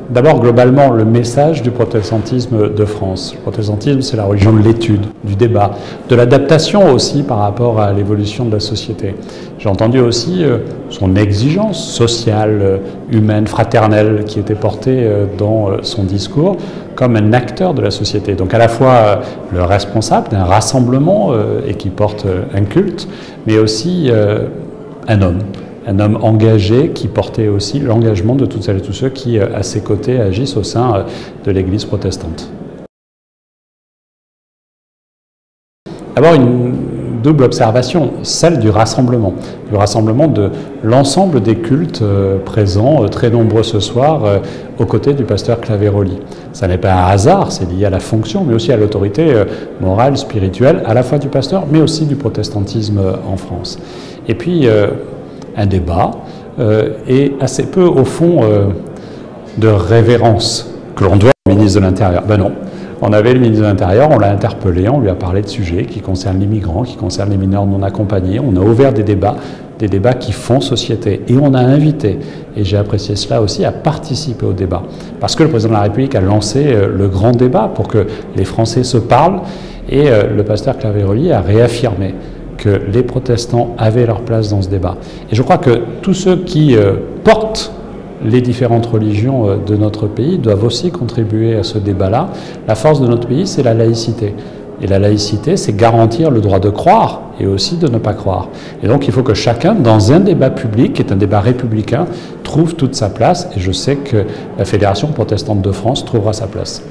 D'abord, globalement, le message du protestantisme de France. Le protestantisme, c'est la religion de l'étude, du débat, de l'adaptation aussi par rapport à l'évolution de la société. J'ai entendu aussi son exigence sociale, humaine, fraternelle qui était portée dans son discours comme un acteur de la société. Donc à la fois le responsable d'un rassemblement et qui porte un culte, mais aussi un homme engagé qui portait aussi l'engagement de toutes celles et tous ceux qui, à ses côtés, agissent au sein de l'Église protestante. D'abord, une double observation, celle du rassemblement de l'ensemble des cultes présents, très nombreux ce soir, aux côtés du pasteur Claveroli. Ça n'est pas un hasard, c'est lié à la fonction, mais aussi à l'autorité morale, spirituelle, à la fois du pasteur, mais aussi du protestantisme en France. Et puis, un débat et assez peu, au fond, de révérence que l'on doit au ministre de l'Intérieur. Ben non, on avait le ministre de l'Intérieur, on l'a interpellé, on lui a parlé de sujets qui concernent les migrants, qui concernent les mineurs non accompagnés. On a ouvert des débats qui font société. Et on a invité, et j'ai apprécié cela aussi, à participer au débat. Parce que le président de la République a lancé le grand débat pour que les Français se parlent, et le pasteur Claveroli a réaffirmé que les protestants avaient leur place dans ce débat. Et je crois que tous ceux qui portent les différentes religions de notre pays doivent aussi contribuer à ce débat-là. La force de notre pays, c'est la laïcité. Et la laïcité, c'est garantir le droit de croire et aussi de ne pas croire. Et donc il faut que chacun, dans un débat public, qui est un débat républicain, trouve toute sa place. Et je sais que la Fédération protestante de France trouvera sa place.